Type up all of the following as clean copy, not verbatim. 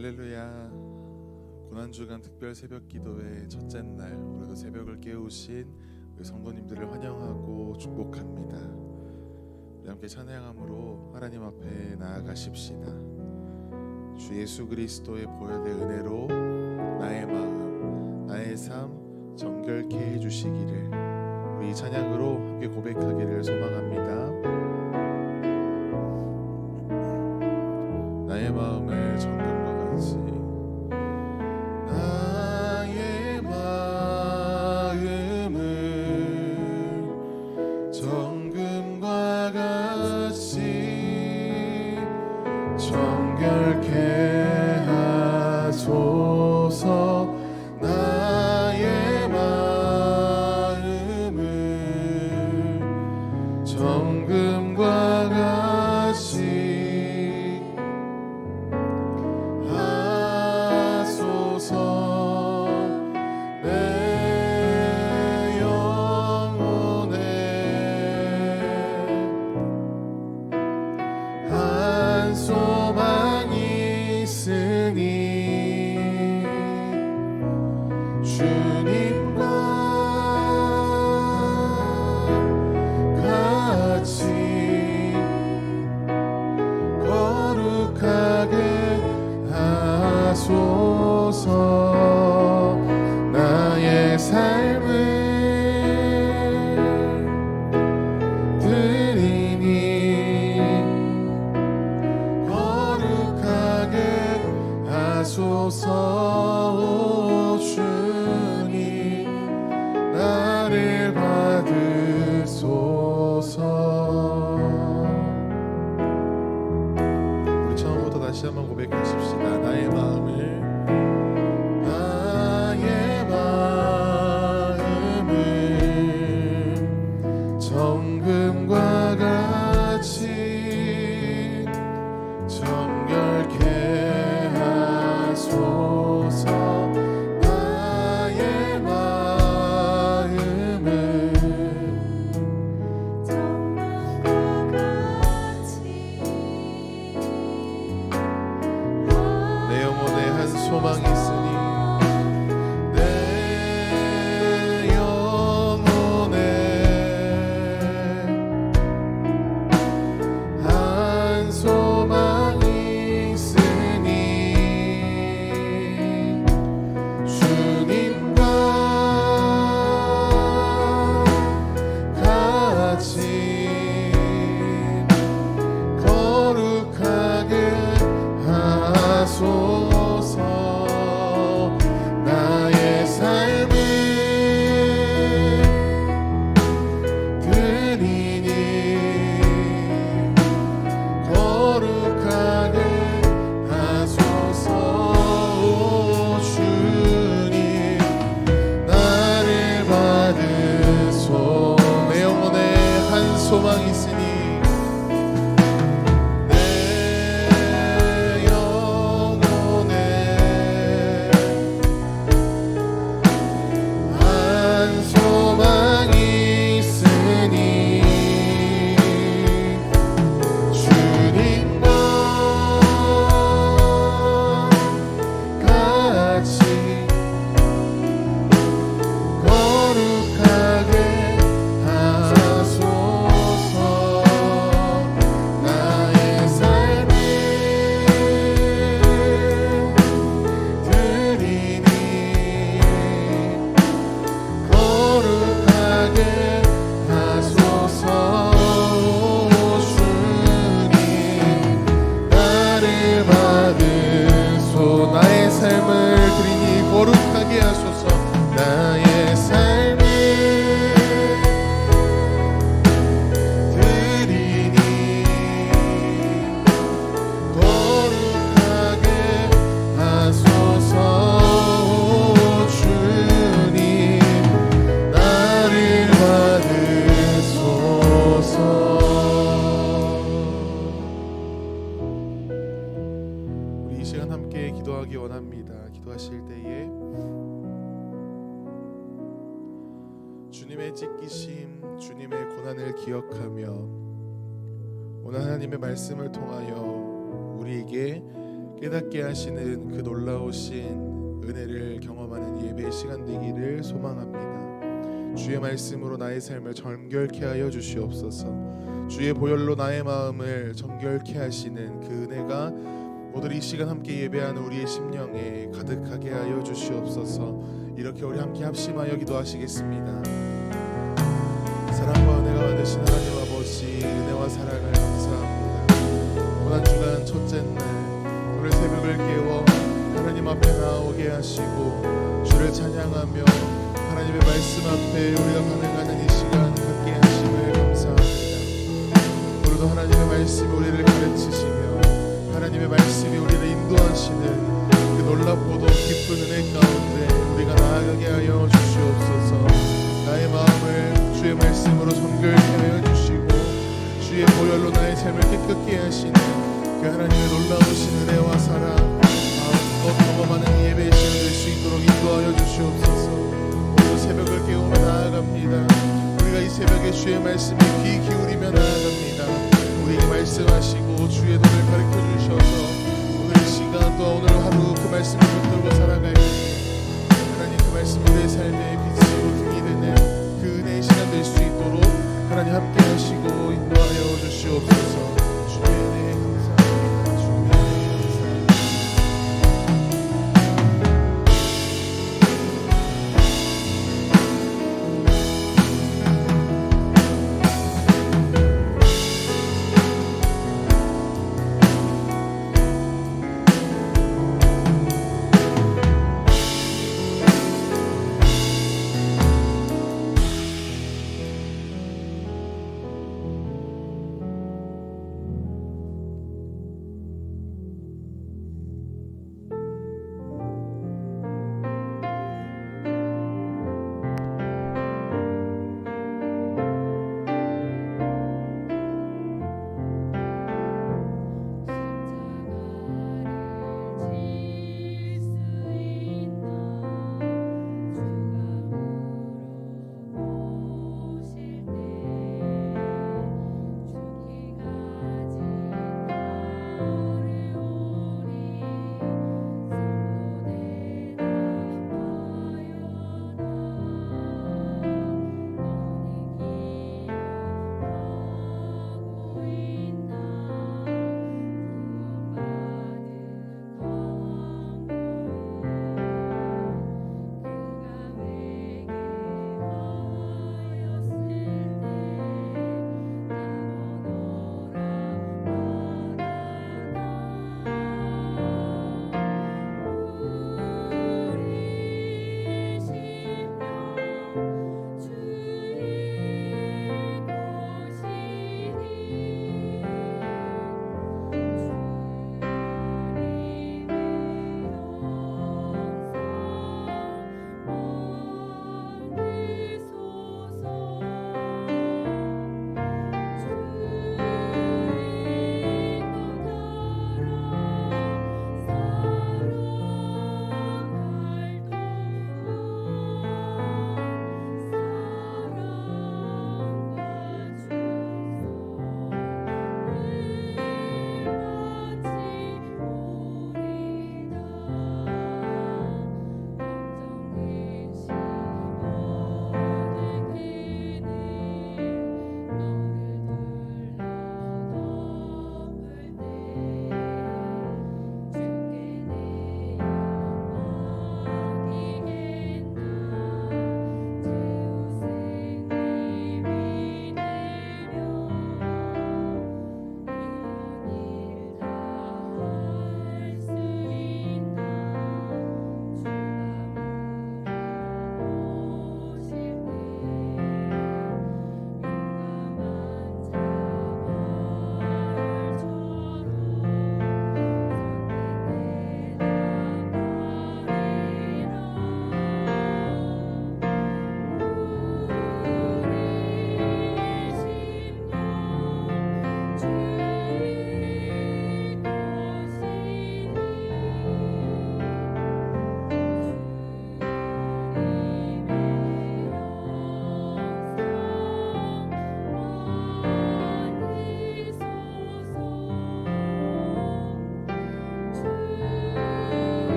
할렐루야. 고난주간 특별 새벽 기도회 첫째 날, 오늘도 새벽을 깨우신 우리 성도님들을 환영하고 축복합니다. 우리 함께 찬양함으로 하나님 앞에 나아가십시다. 주 예수 그리스도의 보혈의 은혜로 나의 마음, 나의 삶 정결케 해주시기를 우리 찬양으로 함께 고백하기를 소망합니다. 나의 마음을 정금과 같이, 나의 마음을 정금과 같이 정결케 하소서. 나의 마음을 정금과 같이 나의 삶을 드리니 거룩하게 하소서. 주님 나를 받으소서. 우리 처음부터 다시 한번 고백하십시다. 나의 마음을 정금과 같이 정결케 하소서. 나의 마음을 정금과 같이 내 영혼에 한 소망이 있으니 소망이 있으니 내 영혼에 한 소망이 있으니 주님과 같이 거룩하게 거룩하게 하소서. 나의 삶을 드리니 거룩하게 하소서. 주님 나를 받으소서. 우리 이 시간 함께 기도하기 원합니다. 기도하실 때에 주님의 찢기심, 주님의 고난을 기억하며 오늘 하나님의 말씀을 통하여 우리에게 깨닫게 하시는 그 놀라우신 은혜를 경험하는 예배의 시간 되기를 소망합니다. 주의 말씀으로 나의 삶을 정결케 하여 주시옵소서. 주의 보혈로 나의 마음을 정결케 하시는 그 은혜가 모두 이 시간 함께 예배하는 우리의 심령에 가득하게 하여 주시옵소서. 이렇게 우리 함께 합심하여 기도하시겠습니다. 사랑과 은혜가 많으신 하나님 아버지, 은혜와 사랑을 감사합니다. 고난 주간 첫째 날 오늘 새벽을 깨워 하나님 앞에 나오게 하시고 주를 찬양하며 하나님의 말씀 앞에 우리가 반응하는 이 시간 갖게 하심을 감사합니다. 오늘도 하나님의 말씀이 우리를 가르치시며 하나님의 말씀이 우리를 인도하시는 그 놀랍고도 깊은 은혜 가운데 우리가 나아가게 하여 주시옵소서. 나의 마음을 주의 말씀으로 정결케 하여 주시고 주의 보혈로 나의 삶을 깨끗게 하시는 그 하나님의 놀라우신 은혜와 사랑 마음껏 경험하는 예배의 시간 될 수 있도록 인도하여 주시옵소서. 오늘 새벽을 깨우며 나아갑니다. 우리가 이 새벽에 주의 말씀에 귀 기울이며 나아갑니다. 우리에게 말씀하시고 주의 도를 가르쳐 주셔서 오늘 이 시간 또 오늘 하루 그 말씀을 붙들고 살아갈 때 하나님 그 말씀 우리의 삶의 빛으로 등이 되는 그 은혜의 시간 될 수 있도록 하나님 함께 하시고 인도하여 주시옵소서. 주의 은혜에 감사합니다. 주의 은혜에 감사합니다.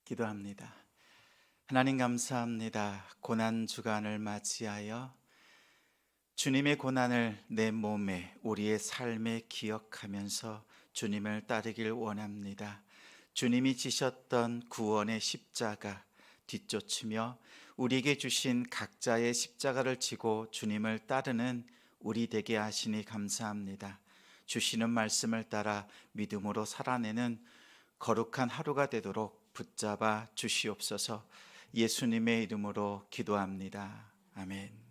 기도합니다. 하나님 감사합니다. 고난 주간을 맞이하여 주님의 고난을 내 몸에 우리의 삶에 기억하면서 주님을 따르길 원합니다. 주님이 지셨던 구원의 십자가 뒤쫓으며 우리에게 주신 각자의 십자가를 지고 주님을 따르는 우리 되게 하시니 감사합니다. 주시는 말씀을 따라 믿음으로 살아내는 거룩한 하루가 되도록 붙잡아 주시옵소서. 예수님의 이름으로 기도합니다. 아멘.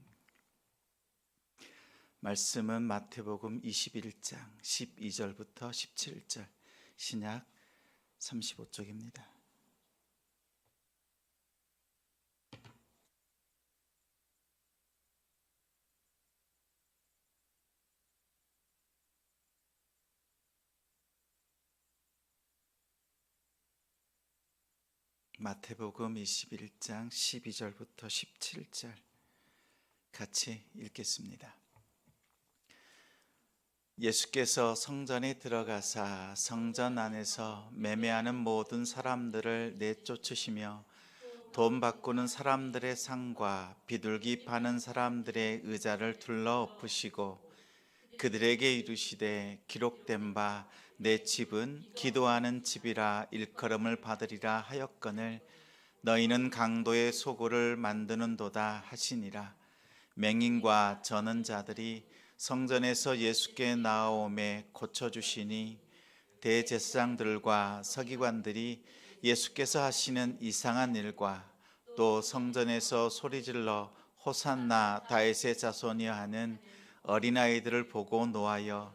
말씀은 마태복음 21장 12절부터 17절, 신약 35쪽입니다. 마태복음 21장 12절부터 17절 같이 읽겠습니다. 예수께서 성전에 들어가사 성전 안에서 매매하는 모든 사람들을 내쫓으시며 돈 바꾸는 사람들의 상과 비둘기 파는 사람들의 의자를 둘러 엎으시고 그들에게 이르시되 기록된 바 내 집은 기도하는 집이라 일컬음을 받으리라 하였거늘 너희는 강도의 소굴을 만드는도다 하시니라. 맹인과 저는 자들이 성전에서 예수께 나아오매 고쳐주시니 대제사장들과 서기관들이 예수께서 하시는 이상한 일과 또 성전에서 소리질러 호산나 다윗의 자손이여 하는 어린아이들을 보고 노하여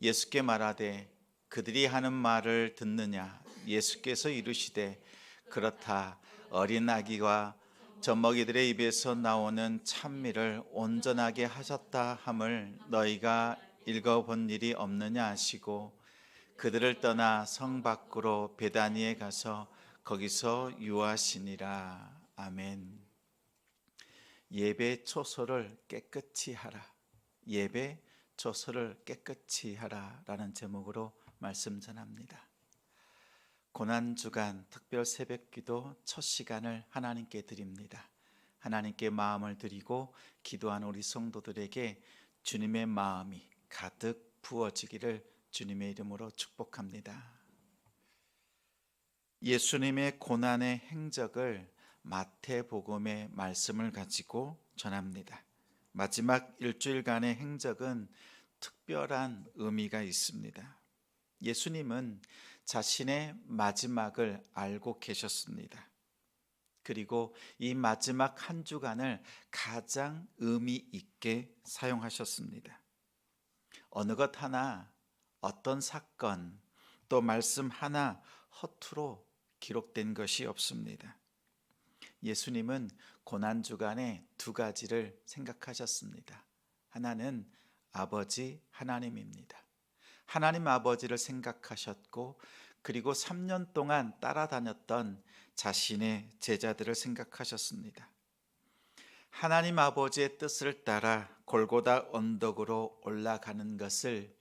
예수께 말하되 그들이 하는 말을 듣느냐. 예수께서 이르시되 그렇다. 어린 아기와 젖먹이들의 입에서 나오는 찬미를 온전하게 하셨다 함을 너희가 읽어본 일이 없느냐 하시고 그들을 떠나 성 밖으로 베다니에 가서 거기서 유하시니라. 아멘. 예배 초소를 깨끗이 하라. 예배 초소를 깨끗이 하라 라는 제목으로 말씀 전합니다. 고난주간 특별 새벽기도 첫 시간을 하나님께 드립니다. 하나님께 마음을 드리고 기도하는 우리 성도들에게 주님의 마음이 가득 부어지기를 주님의 이름으로 축복합니다. 예수님의 고난의 행적을 마태복음의 말씀을 가지고 전합니다. 마지막 일주일간의 행적은 특별한 의미가 있습니다. 예수님은 자신의 마지막을 알고 계셨습니다. 그리고 이 마지막 한 주간을 가장 의미 있게 사용하셨습니다. 어느 것 하나, 어떤 사건, 또 말씀 하나 허투루 기록된 것이 없습니다. 예수님은 고난주간에 두 가지를 생각하셨습니다. 하나는 아버지 하나님입니다. 하나님 아버지를 생각하셨고 그리고 3년 동안 따라다녔던 자신의 제자들을 생각하셨습니다. 하나님 아버지의 뜻을 따라 골고다 언덕으로 올라가는 것을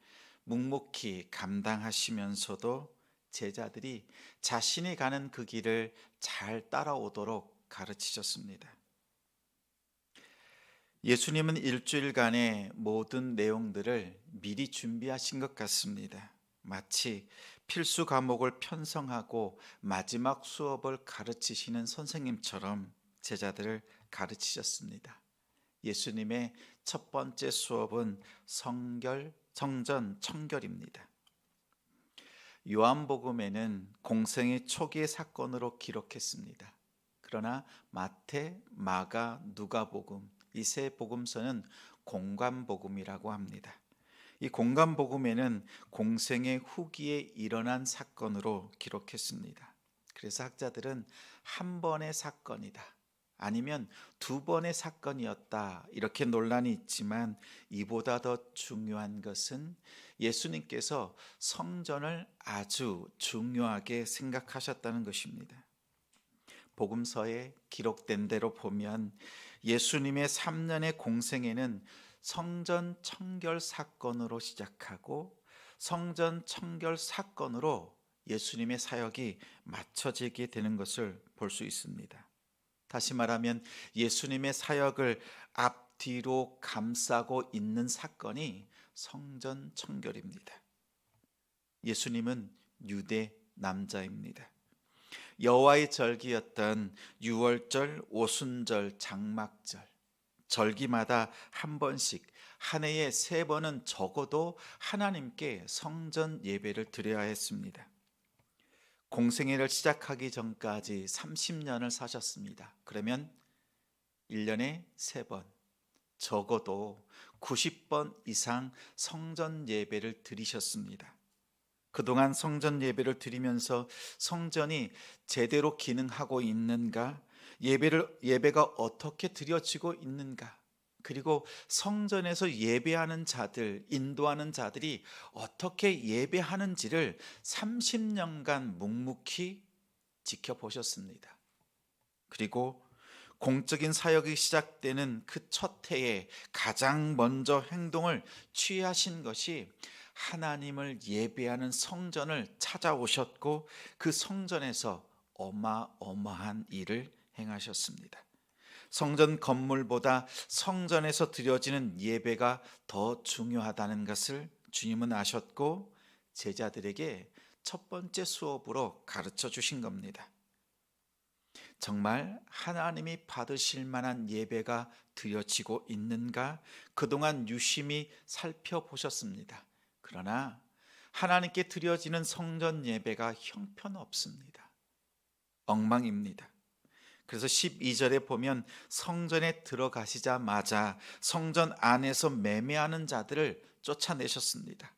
묵묵히 감당하시면서도 제자들이 자신이 가는 그 길을 잘 따라오도록 가르치셨습니다. 예수님은 일주일간의 모든 내용들을 미리 준비하신 것 같습니다. 마치 필수 과목을 편성하고 마지막 수업을 가르치시는 선생님처럼 제자들을 가르치셨습니다. 예수님의 첫 번째 수업은 성전 청결입니다. 요한복음에는 공생의 초기의 사건으로 기록했습니다. 그러나 마태, 마가, 누가복음 이 세 복음서는 공관복음이라고 합니다. 이 공관복음에는 공생의 후기에 일어난 사건으로 기록했습니다. 그래서 학자들은 한 번의 사건이다, 아니면 두 번의 사건이었다, 이렇게 논란이 있지만 이보다 더 중요한 것은 예수님께서 성전을 아주 중요하게 생각하셨다는 것입니다. 복음서에 기록된 대로 보면 예수님의 3년의 공생애는 성전 청결 사건으로 시작하고 성전 청결 사건으로 예수님의 사역이 맞춰지게 되는 것을 볼 수 있습니다. 다시 말하면 예수님의 사역을 앞뒤로 감싸고 있는 사건이 성전 청결입니다. 예수님은 유대 남자입니다. 여호와의 절기였던 유월절, 오순절, 장막절, 절기마다 한 번씩 한 해에 3번은 적어도 하나님께 성전 예배를 드려야 했습니다. 공생애를 시작하기 전까지 30년을 사셨습니다. 그러면 1년에 3번, 적어도 90번 이상 성전 예배를 드리셨습니다. 그동안 성전 예배를 드리면서 성전이 제대로 기능하고 있는가, 예배가 어떻게 드려지고 있는가, 그리고 성전에서 예배하는 자들, 인도하는 자들이 어떻게 예배하는지를 30년간 묵묵히 지켜보셨습니다. 그리고 공적인 사역이 시작되는 그 첫 해에 가장 먼저 행동을 취하신 것이 하나님을 예배하는 성전을 찾아오셨고 그 성전에서 어마어마한 일을 행하셨습니다. 성전 건물보다 성전에서 드려지는 예배가 더 중요하다는 것을 주님은 아셨고 제자들에게 첫 번째 수업으로 가르쳐 주신 겁니다. 정말 하나님이 받으실 만한 예배가 드려지고 있는가 그동안 유심히 살펴보셨습니다. 그러나 하나님께 드려지는 성전 예배가 형편없습니다. 엉망입니다. 그래서 12절에 보면 성전에 들어가시자마자 성전 안에서 매매하는 자들을 쫓아내셨습니다.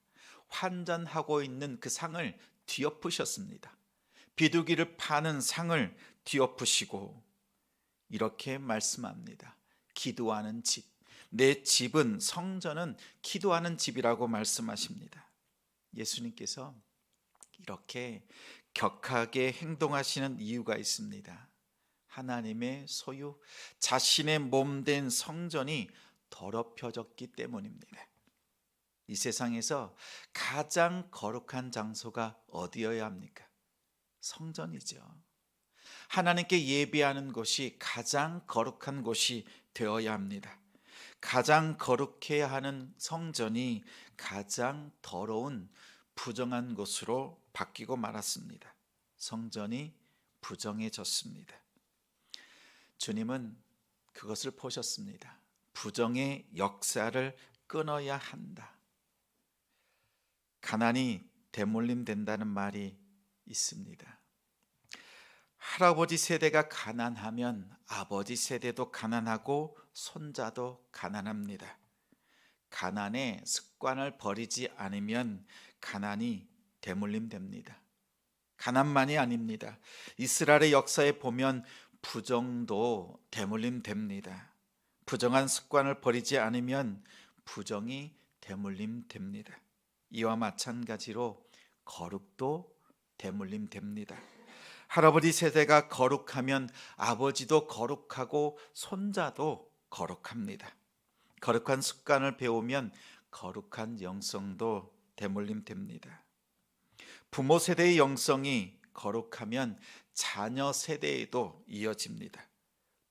환전하고 있는 그 상을 뒤엎으셨습니다. 비둘기를 파는 상을 뒤엎으시고 이렇게 말씀합니다. 기도하는 집, 내 집은 성전은 기도하는 집이라고 말씀하십니다. 예수님께서 이렇게 격하게 행동하시는 이유가 있습니다. 하나님의 소유, 자신의 몸된 성전이 더럽혀졌기 때문입니다. 이 세상에서 가장 거룩한 장소가 어디여야 합니까? 성전이죠. 하나님께 예배하는 곳이 가장 거룩한 곳이 되어야 합니다. 가장 거룩해야 하는 성전이 가장 더러운 부정한 곳으로 바뀌고 말았습니다. 성전이 부정해졌습니다. 주님은 그것을 보셨습니다. 부정의 역사를 끊어야 한다. 가난이 대물림 된다는 말이 있습니다. 할아버지 세대가 가난하면 아버지 세대도 가난하고 손자도 가난합니다. 가난의 습관을 버리지 않으면 가난이 대물림 됩니다. 가난만이 아닙니다. 이스라엘의 역사에 보면 부정도 대물림 됩니다. 부정한 습관을 버리지 않으면 부정이 대물림 됩니다. 이와 마찬가지로 거룩도 대물림 됩니다. 할아버지 세대가 거룩하면 아버지도 거룩하고 손자도 거룩합니다. 거룩한 습관을 배우면 거룩한 영성도 대물림 됩니다. 부모 세대의 영성이 거룩하면 자녀 세대에도 이어집니다.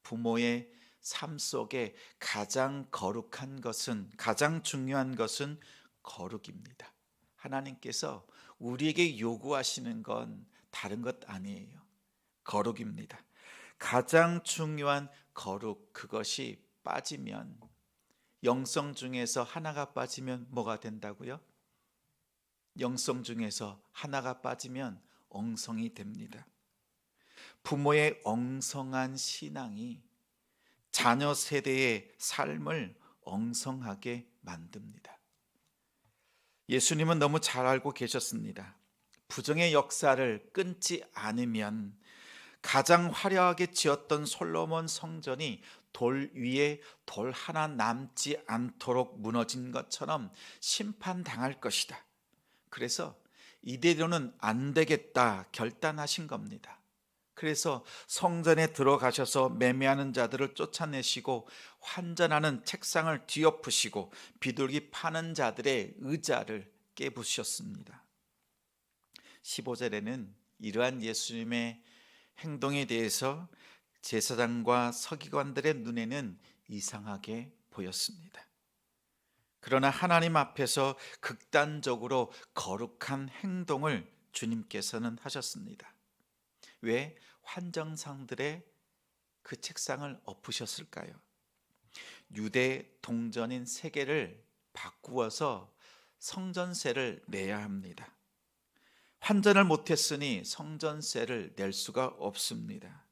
부모의 삶 속에 가장 거룩한 것은, 가장 중요한 것은 거룩입니다. 하나님께서 우리에게 요구하시는 건 다른 것 아니에요. 거룩입니다. 가장 중요한 거룩, 그것이 빠지면, 영성 중에서 하나가 빠지면 뭐가 된다고요? 영성 중에서 하나가 빠지면 엉성이 됩니다. 부모의 엉성한 신앙이 자녀 세대의 삶을 엉성하게 만듭니다. 예수님은 너무 잘 알고 계셨습니다. 부정의 역사를 끊지 않으면 가장 화려하게 지었던 솔로몬 성전이 돌 위에 돌 하나 남지 않도록 무너진 것처럼 심판당할 것이다. 그래서 이대로는 안 되겠다 결단하신 겁니다. 그래서 성전에 들어가셔서 매매하는 자들을 쫓아내시고 환전하는 책상을 뒤엎으시고 비둘기 파는 자들의 의자를 깨부셨습니다. 15절에는 이러한 예수님의 행동에 대해서 제사장과 서기관들의 눈에는 이상하게 보였습니다. 그러나 하나님 앞에서 극단적으로 거룩한 행동을 주님께서는 하셨습니다. 왜 환정상들의 그 책상을 엎으셨을까요? 유대 동전인 3개를 바꾸어서 성전세를 내야 합니다. 환전을 못했으니 성전세를 낼 수가 없습니다.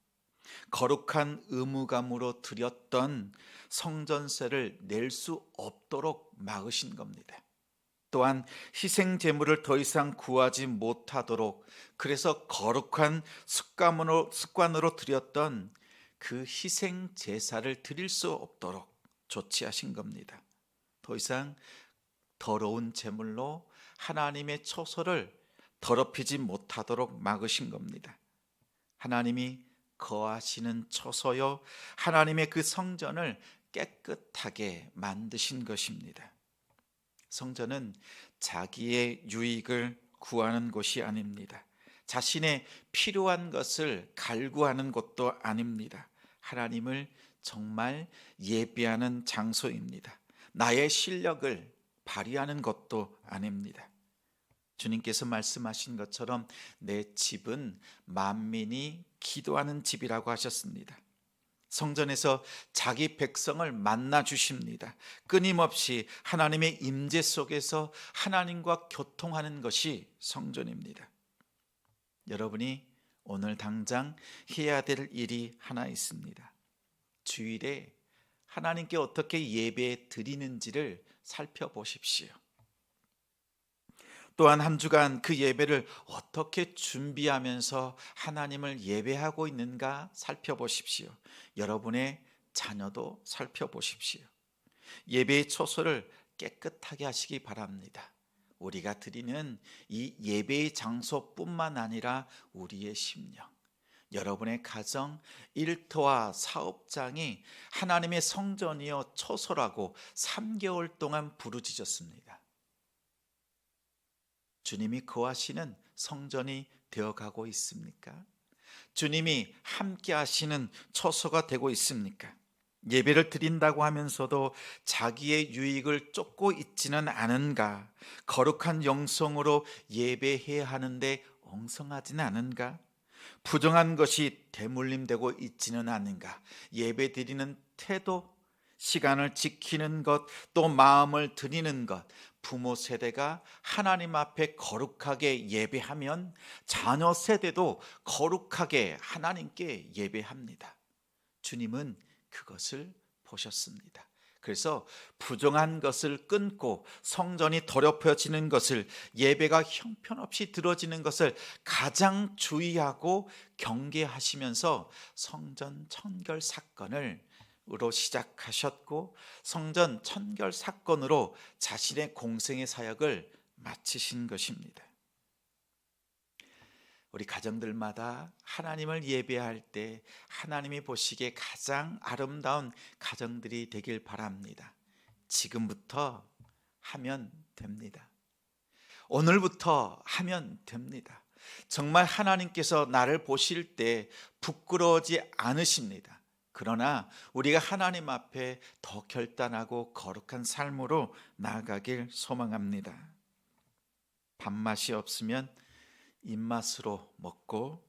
거룩한 의무감으로 드렸던 성전세를 낼 수 없도록 막으신 겁니다. 또한 희생 제물을 더 이상 구하지 못하도록, 그래서 거룩한 습관으로 드렸던 그 희생 제사를 드릴 수 없도록 조치하신 겁니다. 더 이상 더러운 제물로 하나님의 처소를 더럽히지 못하도록 막으신 겁니다. 하나님이 거하시는 처소요, 하나님의 그 성전을 깨끗하게 만드신 것입니다. 성전은 자기의 유익을 구하는 곳이 아닙니다. 자신의 필요한 것을 갈구하는 곳도 아닙니다. 하나님을 정말 예배하는 장소입니다. 나의 실력을 발휘하는 것도 아닙니다. 주님께서 말씀하신 것처럼 내 집은 만민이 기도하는 집이라고 하셨습니다. 성전에서 자기 백성을 만나 주십니다. 끊임없이 하나님의 임재 속에서 하나님과 교통하는 것이 성전입니다. 여러분이 오늘 당장 해야 될 일이 하나 있습니다. 주일에 하나님께 어떻게 예배 드리는지를 살펴보십시오. 또한 한 주간 그 예배를 어떻게 준비하면서 하나님을 예배하고 있는가 살펴보십시오. 여러분의 자녀도 살펴보십시오. 예배의 처소를 깨끗하게 하시기 바랍니다. 우리가 드리는 이 예배의 장소뿐만 아니라 우리의 심령, 여러분의 가정, 일터와 사업장이 하나님의 성전이여 처소라고 3개월 동안 부르짖었습니다. 주님이 거하시는 성전이 되어가고 있습니까? 주님이 함께 하시는 처소가 되고 있습니까? 예배를 드린다고 하면서도 자기의 유익을 쫓고 있지는 않은가? 거룩한 영성으로 예배해야 하는데 엉성하지는 않은가? 부정한 것이 대물림되고 있지는 않은가? 예배 드리는 태도, 시간을 지키는 것, 또 마음을 드리는 것, 부모 세대가 하나님 앞에 거룩하게 예배하면 자녀 세대도 거룩하게 하나님께 예배합니다. 주님은 그것을 보셨습니다. 그래서 부정한 것을 끊고 성전이 더럽혀지는 것을, 예배가 형편없이 드려지는 것을 가장 주의하고 경계하시면서 성전 천결 사건을 으로 시작하셨고, 성전 천결 사건으로 자신의 공생의 사역을 마치신 것입니다. 우리 가정들마다 하나님을 예배할 때 하나님이 보시기에 가장 아름다운 가정들이 되길 바랍니다. 지금부터 하면 됩니다. 오늘부터 하면 됩니다. 정말 하나님께서 나를 보실 때 부끄러워하지 않으십니다. 그러나 우리가 하나님 앞에 더 결단하고 거룩한 삶으로 나아가길 소망합니다. 밥맛이 없으면 입맛으로 먹고,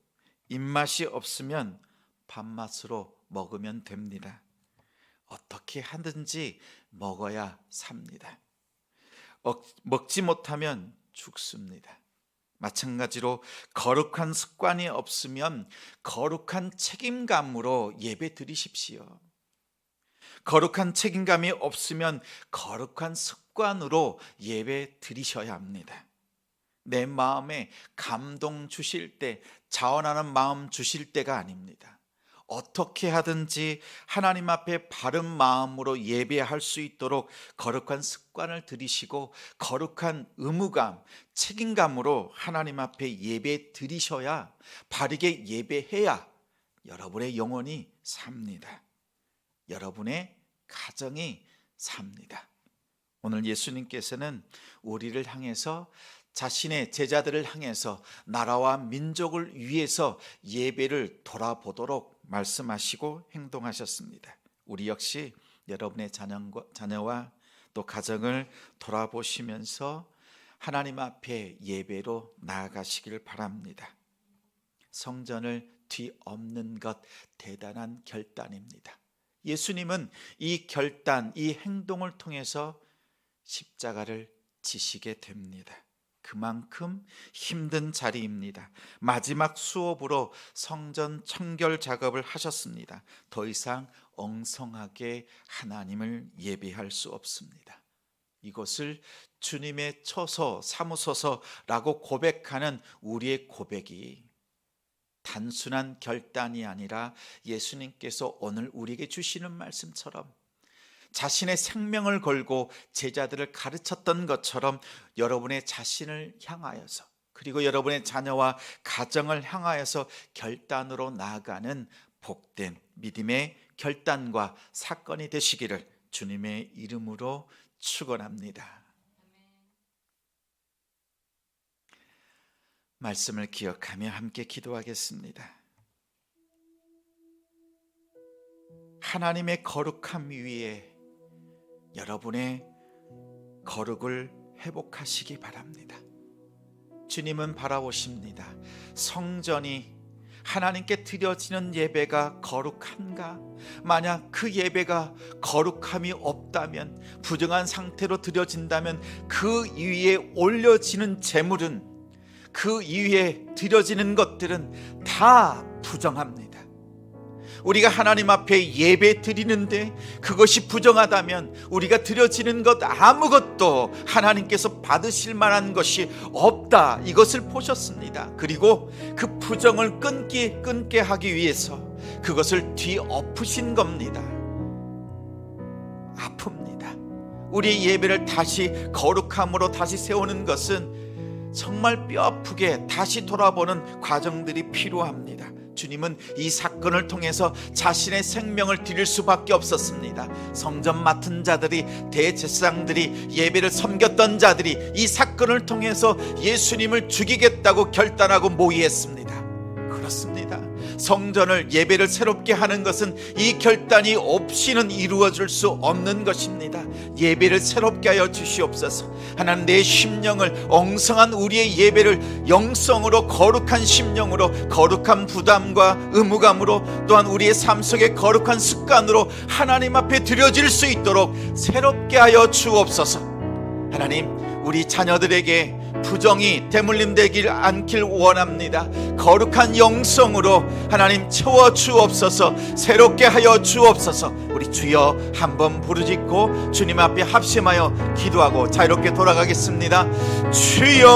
입맛이 없으면 밥맛으로 먹으면 됩니다. 어떻게 하든지 먹어야 삽니다. 먹지 못하면 죽습니다. 마찬가지로 거룩한 습관이 없으면 거룩한 책임감으로 예배 드리십시오. 거룩한 책임감이 없으면 거룩한 습관으로 예배 드리셔야 합니다. 내 마음에 감동 주실 때, 자원하는 마음 주실 때가 아닙니다. 어떻게 하든지 하나님 앞에 바른 마음으로 예배할 수 있도록 거룩한 습관을 들이시고 거룩한 의무감, 책임감으로 하나님 앞에 예배 드리셔야, 바르게 예배해야 여러분의 영혼이 삽니다. 여러분의 가정이 삽니다. 오늘 예수님께서는 우리를 향해서 자신의 제자들을 향해서 나라와 민족을 위해서 예배를 돌아보도록 말씀하시고 행동하셨습니다. 우리 역시 여러분의 자녀와 또 가정을 돌아보시면서 하나님 앞에 예배로 나아가시길 바랍니다. 성전을 뒤엎는 것 대단한 결단입니다. 예수님은 이 결단, 이 행동을 통해서 십자가를 지시게 됩니다. 그만큼 힘든 자리입니다. 마지막 수업으로 성전 청결 작업을 하셨습니다. 더 이상 엉성하게 하나님을 예배할 수 없습니다. 이것을 주님의 처소, 사무소서라고 고백하는 우리의 고백이 단순한 결단이 아니라 예수님께서 오늘 우리에게 주시는 말씀처럼 자신의 생명을 걸고 제자들을 가르쳤던 것처럼 여러분의 자신을 향하여서 그리고 여러분의 자녀와 가정을 향하여서 결단으로 나아가는 복된 믿음의 결단과 사건이 되시기를 주님의 이름으로 축원합니다. 말씀을 기억하며 함께 기도하겠습니다. 하나님의 거룩함 위에 여러분의 거룩을 회복하시기 바랍니다. 주님은 바라보십니다. 성전이 하나님께 드려지는 예배가 거룩한가? 만약 그 예배가 거룩함이 없다면, 부정한 상태로 드려진다면 그 위에 올려지는 제물은, 그 위에 드려지는 것들은 다 부정합니다. 우리가 하나님 앞에 예배 드리는데 그것이 부정하다면 우리가 드려지는 것 아무것도 하나님께서 받으실 만한 것이 없다, 이것을 보셨습니다. 그리고 그 부정을 끊게 하기 위해서 그것을 뒤엎으신 겁니다. 아픕니다. 우리의 예배를 다시 거룩함으로 다시 세우는 것은 정말 뼈아프게 다시 돌아보는 과정들이 필요합니다. 주님은 이 사건을 통해서 자신의 생명을 드릴 수밖에 없었습니다. 성전 맡은 자들이, 대제사장들이, 예배를 섬겼던 자들이 이 사건을 통해서 예수님을 죽이겠다고 결단하고 모의했습니다. 그렇습니다. 성전을, 예배를 새롭게 하는 것은 이 결단이 없이는 이루어질 수 없는 것입니다. 예배를 새롭게 하여 주시옵소서. 하나님, 내 심령을, 엉성한 우리의 예배를 영성으로, 거룩한 심령으로, 거룩한 부담과 의무감으로, 또한 우리의 삶 속의 거룩한 습관으로 하나님 앞에 드려질 수 있도록 새롭게 하여 주옵소서. 하나님, 우리 자녀들에게 부정이 대물림되길 않길 원합니다. 거룩한 영성으로 하나님 채워 주옵소서. 새롭게 하여 주옵소서. 우리 주여 한번 부르짖고 주님 앞에 합심하여 기도하고 자유롭게 돌아가겠습니다. 주여,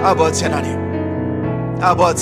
아버지 하나님, 아버지